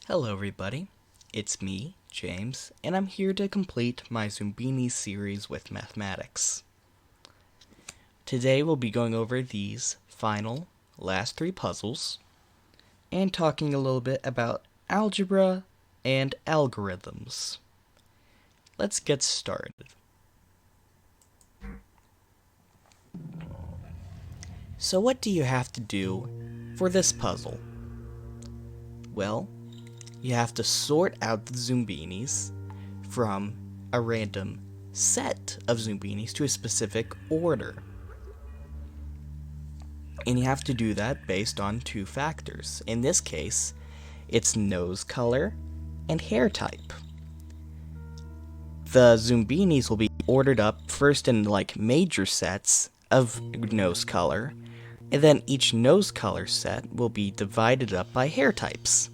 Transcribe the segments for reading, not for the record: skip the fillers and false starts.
Hello everybody, it's me, James, and I'm here to complete my Zoombinis series with mathematics. Today we'll be going over these final, last three puzzles, and talking a little bit about algebra and algorithms. Let's get started. So what do you have to do for this puzzle? Well, you have to sort out the Zoombinis from a random set of Zoombinis to a specific order. And you have to do that based on two factors. In this case, it's nose color and hair type. The Zoombinis will be ordered up first in major sets of nose color, and then each nose color set will be divided up by hair types.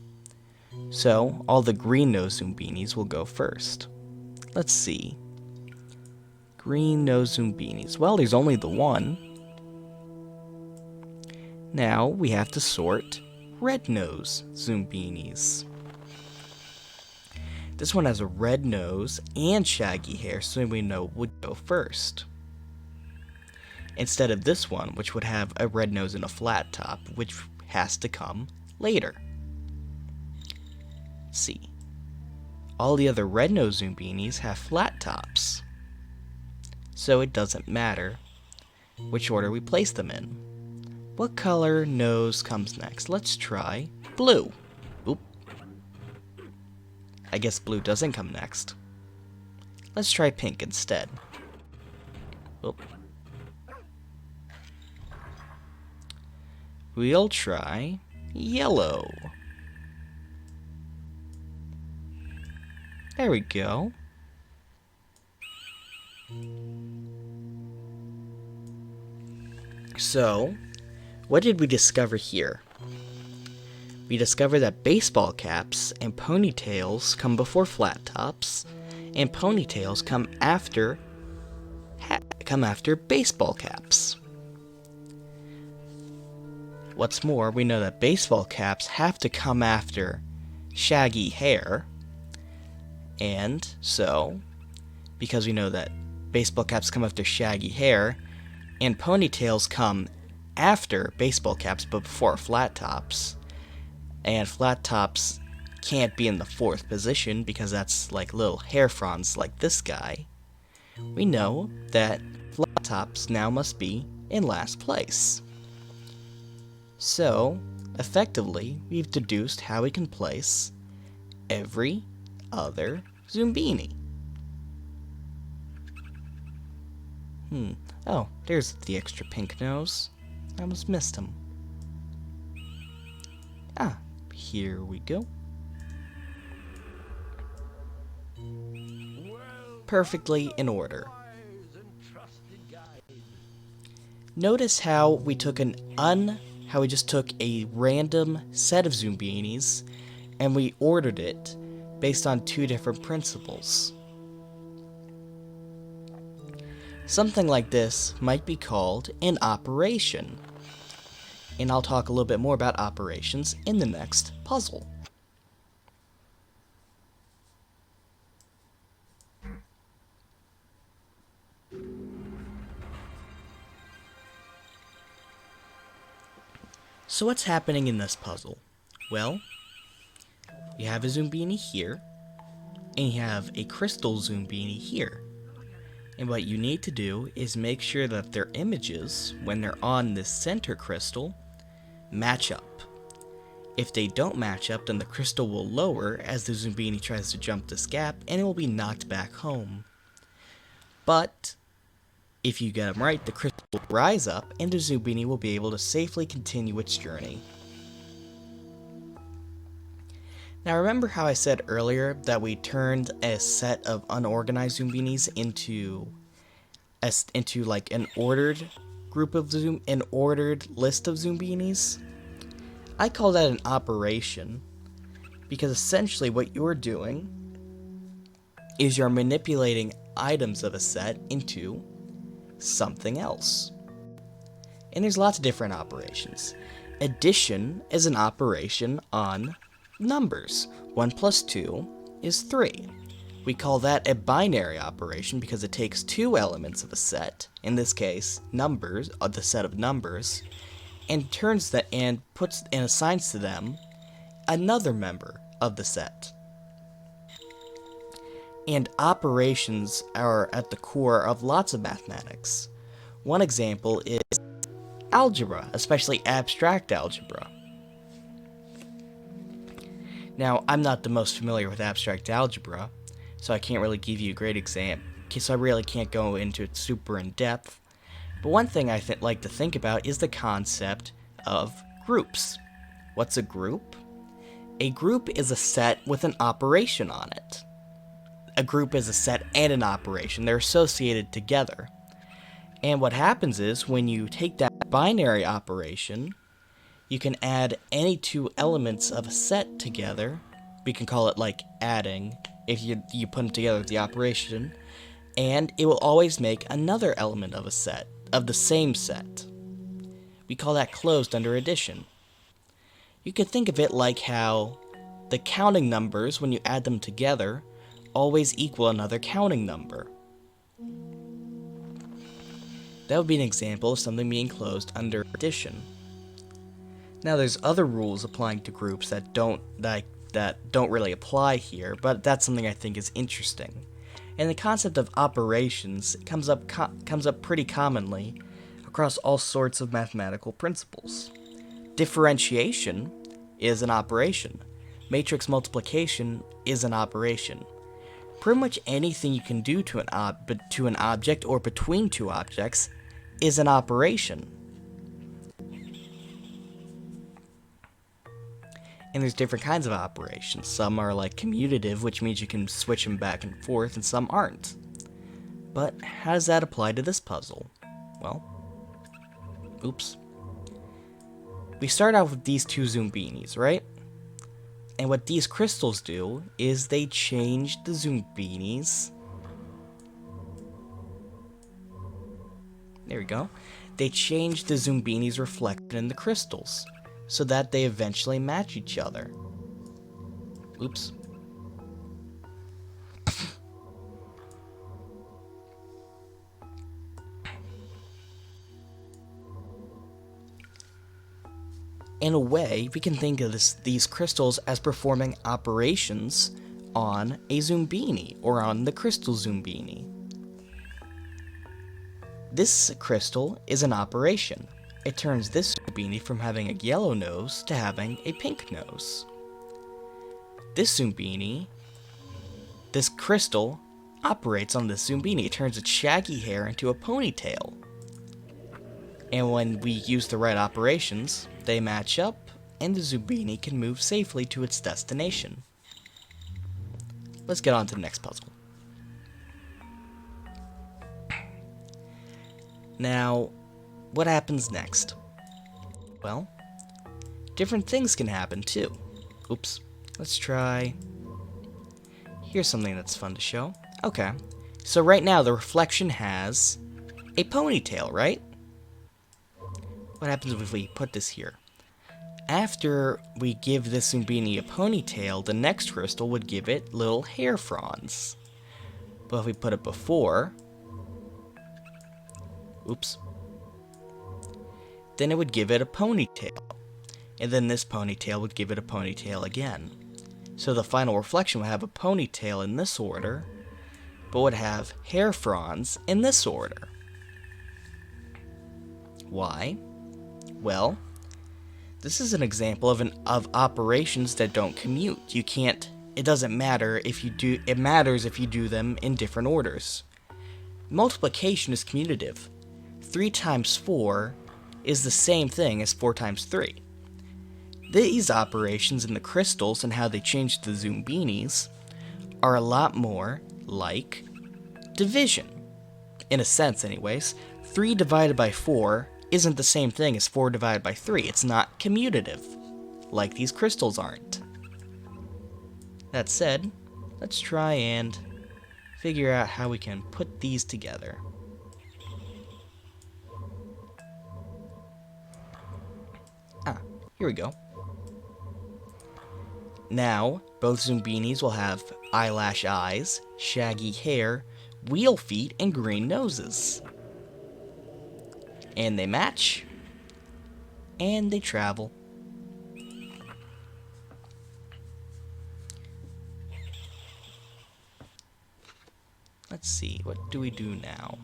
So, all the green nose Zoombinis will go first. Let's see. Green nose Zoombinis. Well, there's only the one. Now, we have to sort red nose Zoombinis. This one has a red nose and shaggy hair, so we know would go first. Instead of this one, which would have a red nose and a flat top, which has to come later. See, all the other red nose Zoombinis have flat tops, so it doesn't matter which order we place them in. What color nose comes next? Let's try blue. Oop. I guess blue doesn't come next. Let's try pink instead. Oop. We'll try yellow. There we go. So, what did we discover here? We discovered that baseball caps and ponytails come before flat tops, and ponytails come after baseball caps. What's more, we know that baseball caps have to come after shaggy hair. And so, because we know that baseball caps come after shaggy hair, and ponytails come after baseball caps but before flat tops, and flat tops can't be in the fourth position because that's like little hair fronds like this guy, we know that flat tops now must be in last place. So, effectively, we've deduced how we can place every other Zoombini. Oh, there's the extra pink nose. I almost missed him. Ah, here we go. Perfectly in order. Notice how we just took a random set of Zoombinis and we ordered it based on two different principles. Something like this might be called an operation, and I'll talk a little bit more about operations in the next puzzle. So what's happening in this puzzle? Well, you have a Zoombini here, and you have a crystal Zoombini here. And what you need to do is make sure that their images, when they're on this center crystal, match up. If they don't match up, then the crystal will lower as the Zoombini tries to jump this gap, and it will be knocked back home. But if you get them right, the crystal will rise up, and the Zoombini will be able to safely continue its journey. Now remember how I said earlier that we turned a set of unorganized Zoombinis into like an ordered group of an ordered list of Zoombinis? I call that an operation because essentially what you're doing is you're manipulating items of a set into something else. And there's lots of different operations. Addition is an operation on numbers, 1 plus 2 is 3. We call that a binary operation because it takes two elements of a set, in this case, numbers, the set of numbers, and turns that and puts and assigns to them another member of the set. And operations are at the core of lots of mathematics. One example is algebra, especially abstract algebra. Now, I'm not the most familiar with abstract algebra, so I can't really give you a great example, so I really can't go into it super in depth. But one thing I like to think about is the concept of groups. What's a group? A group is a set with an operation on it. A group is a set and an operation. They're associated together. And what happens is, when you take that binary operation, you can add any two elements of a set together. We can call it like adding, if you put them together with the operation, and it will always make another element of a set, of the same set. We call that closed under addition. You could think of it like how the counting numbers, when you add them together, always equal another counting number. That would be an example of something being closed under addition. Now there's other rules applying to groups that don't really apply here, but that's something I think is interesting. And the concept of operations comes up pretty commonly across all sorts of mathematical principles. Differentiation is an operation. Matrix multiplication is an operation. Pretty much anything you can do to an object or between two objects is an operation. And there's different kinds of operations. Some are like commutative, which means you can switch them back and forth, and some aren't. But how does that apply to this puzzle? Well, oops. We start out with these two Zoombinis, right? And what these crystals do is they change the Zoombinis. There we go. They change the Zoombinis' reflection in the crystals, so that they eventually match each other. Oops. In a way, we can think of these crystals as performing operations on a Zoombini, or on the crystal Zoombini. This crystal is an operation. It turns this Zoombini from having a yellow nose to having a pink nose. This Zoombini, this crystal, operates on this Zoombini. It turns its shaggy hair into a ponytail. And when we use the right operations, they match up, and the Zoombini can move safely to its destination. Let's get on to the next puzzle. Now, what happens next? Well, different things can happen too. Oops, let's try... Here's something that's fun to show. Okay, so right now the reflection has a ponytail, right? What happens if we put this here? After we give this Zoombini a ponytail, the next crystal would give it little hair fronds. But if we put it before... Oops. Then it would give it a ponytail. And then this ponytail would give it a ponytail again. So the final reflection would have a ponytail in this order, but would have hair fronds in this order. Why? Well, this is an example of operations that don't commute. You can't, it doesn't matter if you do, it matters if you do them in different orders. Multiplication is commutative. 3 times 4 is the same thing as 4 times 3. These operations in the crystals and how they change the Zoombinis are a lot more like division. In a sense, anyways. 3 divided by 4 isn't the same thing as 4 divided by 3. It's not commutative, like these crystals aren't. That said, let's try and figure out how we can put these together. Here we go. Now, both Zoombinis will have eyelash eyes, shaggy hair, wheel feet, and green noses. And they match, and they travel. Let's see, what do we do now?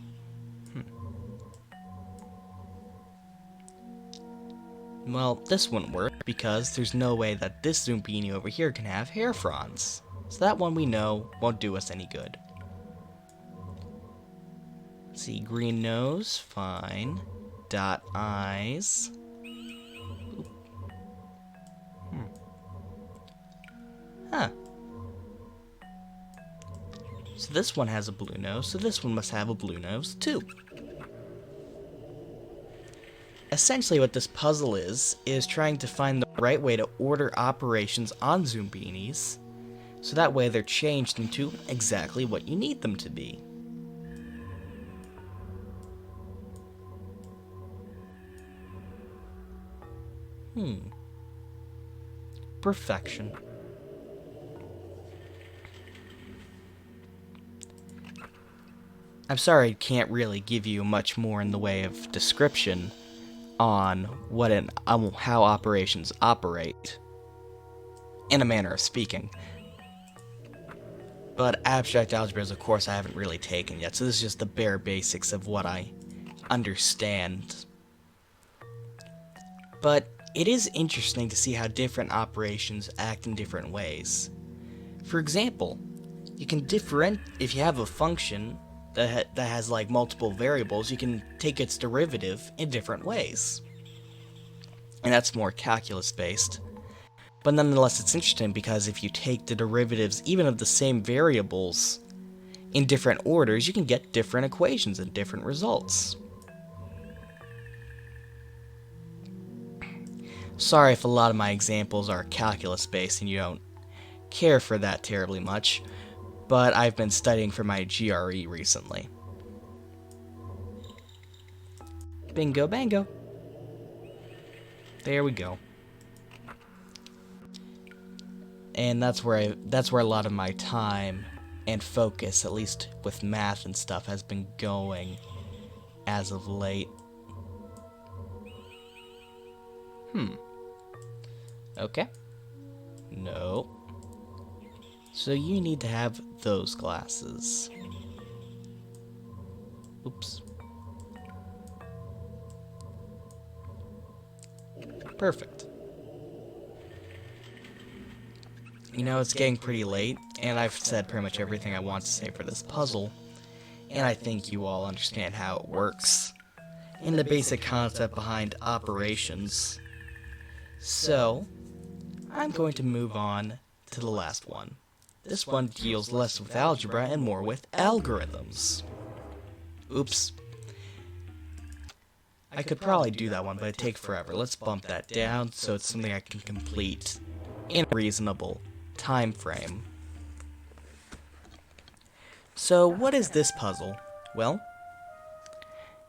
Well, this wouldn't work because there's no way that this Zoombini over here can have hair fronds. So that one we know won't do us any good. Let's see, green nose, fine. Dot eyes. Huh. So this one has a blue nose, so this one must have a blue nose too. Essentially what this puzzle is trying to find the right way to order operations on Zoombinis, so that way they're changed into exactly what you need them to be. Perfection. I'm sorry I can't really give you much more in the way of description on how operations operate, in a manner of speaking. But abstract algebra is a course I haven't really taken yet, so this is just the bare basics of what I understand. But it is interesting to see how different operations act in different ways. For example, you can if you have a function that has like multiple variables, you can take its derivative in different ways. And that's more calculus based. But nonetheless, it's interesting because if you take the derivatives even of the same variables in different orders, you can get different equations and different results. Sorry if a lot of my examples are calculus based and you don't care for that terribly much, but I've been studying for my GRE recently. Bingo bango. There we go. And that's where a lot of my time and focus, at least with math and stuff, has been going as of late. Okay. No. So you need to have those glasses. Oops. Perfect. You know, it's getting pretty late, and I've said pretty much everything I want to say for this puzzle, and I think you all understand how it works, and the basic concept behind operations. So, I'm going to move on to the last one. This one deals less with algebra and more with algorithms. Oops. I could probably do that one, but it'd take forever. Let's bump that down so it's something I can complete in a reasonable time frame. So, what is this puzzle? Well,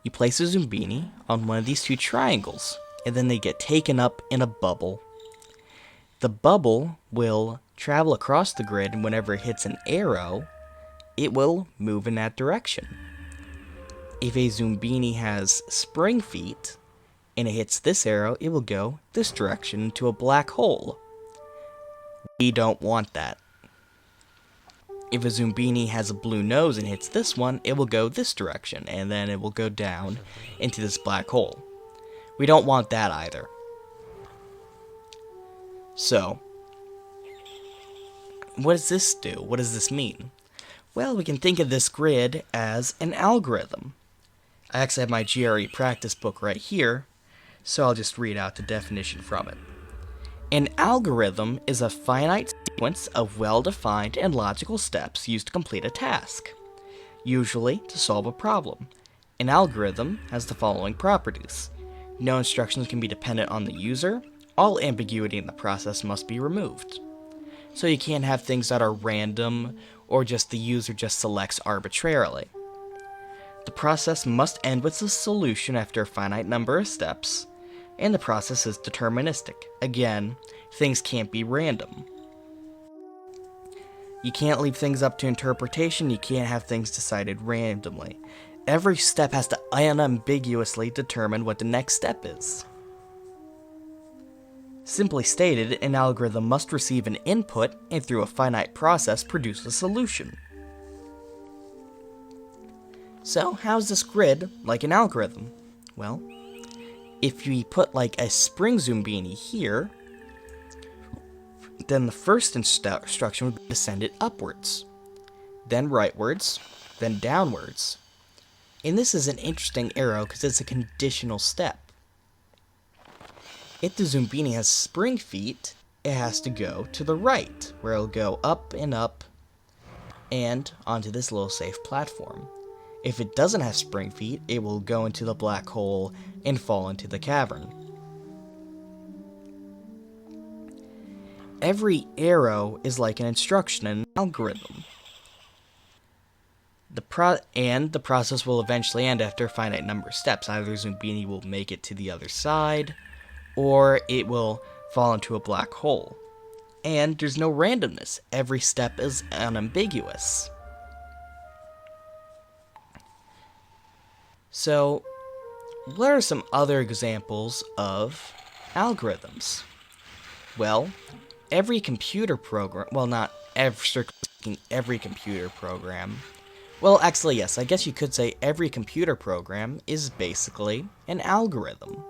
you place a Zoombini on one of these two triangles, and then they get taken up in a bubble. The bubble will travel across the grid, and whenever it hits an arrow, it will move in that direction. If a Zoombini has spring feet, and it hits this arrow, it will go this direction into a black hole. We don't want that. If a Zoombini has a blue nose and hits this one, it will go this direction, and then it will go down into this black hole. We don't want that either. So, what does this do? What does this mean? Well, we can think of this grid as an algorithm. I actually have my GRE practice book right here, so I'll just read out the definition from it. An algorithm is a finite sequence of well-defined and logical steps used to complete a task, usually to solve a problem. An algorithm has the following properties. No instructions can be dependent on the user. All ambiguity in the process must be removed. So you can't have things that are random or just the user just selects arbitrarily. The process must end with a solution after a finite number of steps, and the process is deterministic. Again, things can't be random. You can't leave things up to interpretation, you can't have things decided randomly. Every step has to unambiguously determine what the next step is. Simply stated, an algorithm must receive an input and through a finite process produce a solution. So, how's this grid like an algorithm? Well, if we put like a spring Zoombini here, then the first instruction would be to send it upwards, then rightwards, then downwards. And this is an interesting arrow because it's a conditional step. If the Zoombini has spring feet, it has to go to the right, where it'll go up and onto this little safe platform. If it doesn't have spring feet, it will go into the black hole and fall into the cavern. Every arrow is like an instruction in an algorithm. The process will eventually end after a finite number of steps. Either Zoombini will make it to the other side, or it will fall into a black hole. And there's no randomness. Every step is unambiguous. So, what are some other examples of algorithms? Well, every computer program, well, not every computer program. Well, actually, yes, I guess you could say every computer program is basically an algorithm.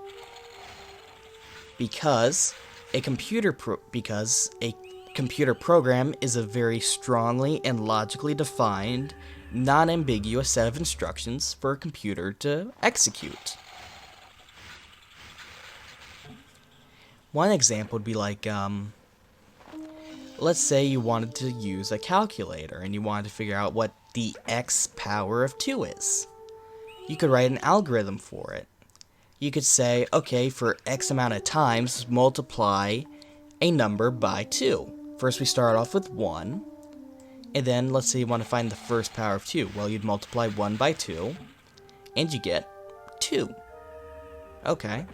Because a computer program is a very strongly and logically defined, non-ambiguous set of instructions for a computer to execute. One example would be like, let's say you wanted to use a calculator and you wanted to figure out what the x power of 2 is. You could write an algorithm for it. You could say, okay, for x amount of times, multiply a number by 2. First we start off with 1, and then let's say you want to find the first power of 2. Well, you'd multiply 1 by 2, and you get 2. Okay.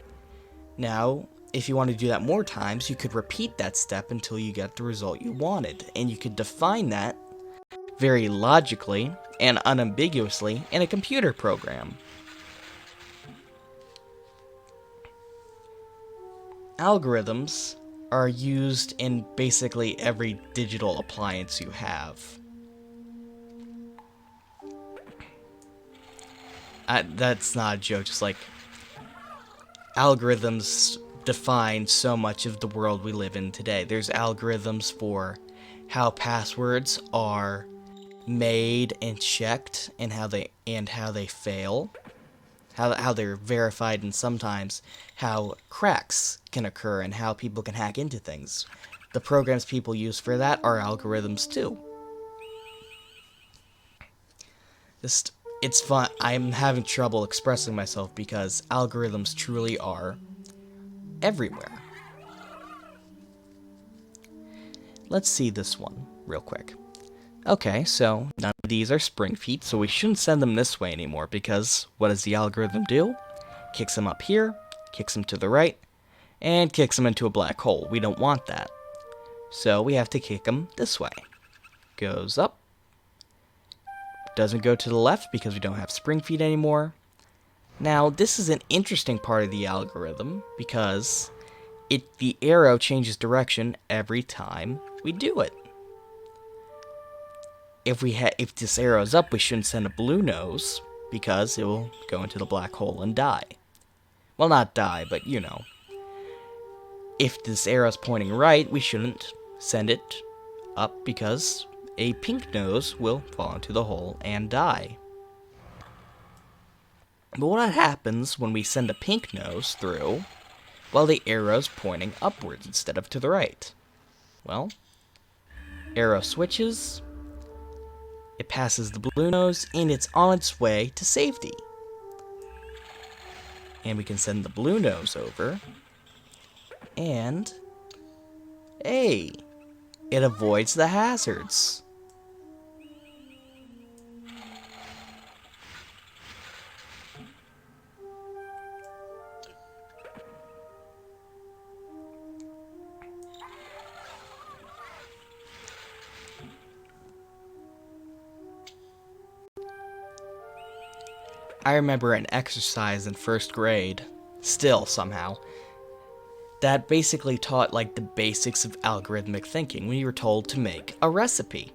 Now, if you want to do that more times, you could repeat that step until you get the result you wanted, and you could define that very logically and unambiguously in a computer program. Algorithms are used in basically every digital appliance you have. That's not a joke, just like algorithms define so much of the world we live in today. There's algorithms for how passwords are made and checked and how they fail. How they're verified, and sometimes how cracks can occur and how people can hack into things. The programs people use for that are algorithms too. It's fun. I'm having trouble expressing myself because algorithms truly are everywhere. Let's see this one real quick. Okay, so none of these are spring feet, so we shouldn't send them this way anymore, because what does the algorithm do? Kicks them up here, kicks them to the right, and kicks them into a black hole. We don't want that. So we have to kick them this way. Goes up. Doesn't go to the left because we don't have spring feet anymore. Now, this is an interesting part of the algorithm, because the arrow changes direction every time we do it. If this arrow is up, we shouldn't send a blue nose, because it will go into the black hole and die. Well, not die, but you know. If this arrow is pointing right, we shouldn't send it up, because a pink nose will fall into the hole and die. But what happens when we send a pink nose through while the arrow's pointing upwards instead of to the right? Well, arrow switches. It passes the blue nose, and it's on its way to safety. And we can send the blue nose over. And, hey, it avoids the hazards. I remember an exercise in first grade, still somehow, that basically taught like the basics of algorithmic thinking. We were told to make a recipe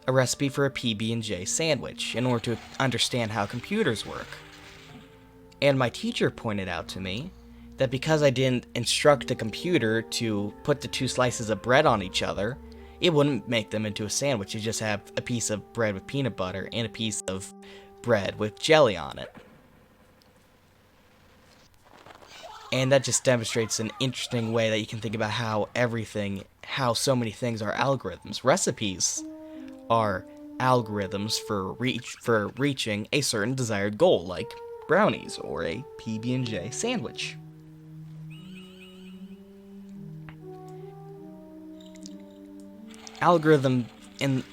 for a PB&J sandwich in order to understand how computers work. And my teacher pointed out to me that because I didn't instruct a computer to put the two slices of bread on each other, it wouldn't make them into a sandwich. You just have a piece of bread with peanut butter and a piece of bread with jelly on it. And that just demonstrates an interesting way that you can think about how so many things are algorithms. Recipes are algorithms for reaching a certain desired goal, like brownies or a PB&J sandwich. Algorithms and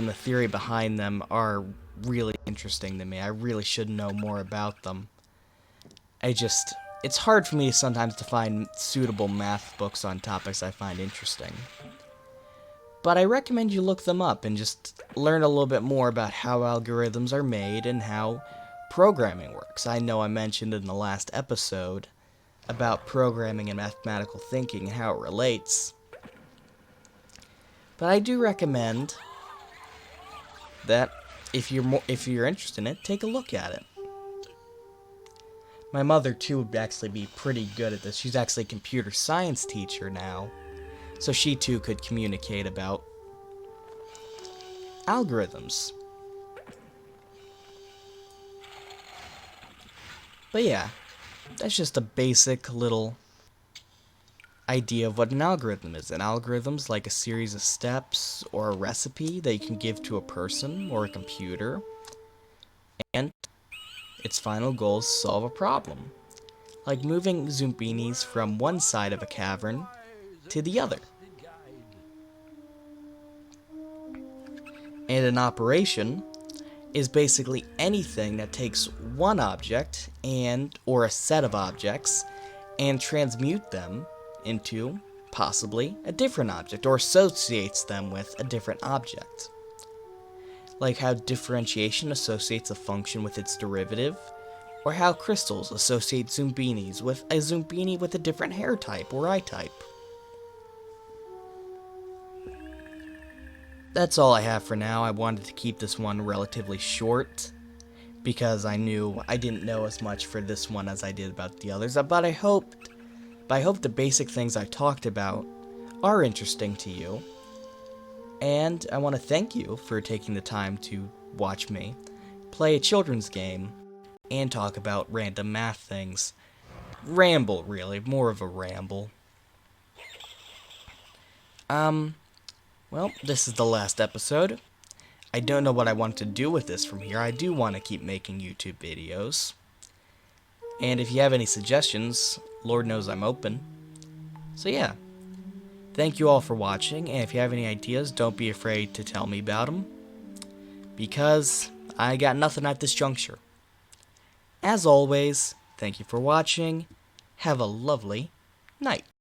the theory behind them are really interesting to me. I really should know more about them. It's hard for me sometimes to find suitable math books on topics I find interesting. But I recommend you look them up and just learn a little bit more about how algorithms are made and how programming works. I know I mentioned in the last episode about programming and mathematical thinking and how it relates. But I do recommend that if you're interested in it, take a look at it. My mother, too, would actually be pretty good at this. She's actually a computer science teacher now. So she, too, could communicate about algorithms. But yeah, that's just a basic little idea of what an algorithm is. An algorithm's like a series of steps or a recipe that you can give to a person or a computer. And its final goal is to solve a problem, like moving Zoombinis from one side of a cavern to the other. And an operation is basically anything that takes one object or a set of objects and transmute them into possibly a different object or associates them with a different object. Like how differentiation associates a function with its derivative, or how crystals associate Zoombinis with a Zoombini with a different hair type or eye type. That's all I have for now. I wanted to keep this one relatively short because I didn't know as much for this one as I did about the others, but I hope the basic things I talked about are interesting to you. And I want to thank you for taking the time to watch me play a children's game and talk about random math things. Ramble, really. More of a ramble. Well, this is the last episode. I don't know what I want to do with this from here. I do want to keep making YouTube videos. And if you have any suggestions, Lord knows I'm open. So yeah. Thank you all for watching, and if you have any ideas, don't be afraid to tell me about them, because I got nothing at this juncture. As always, thank you for watching. Have a lovely night.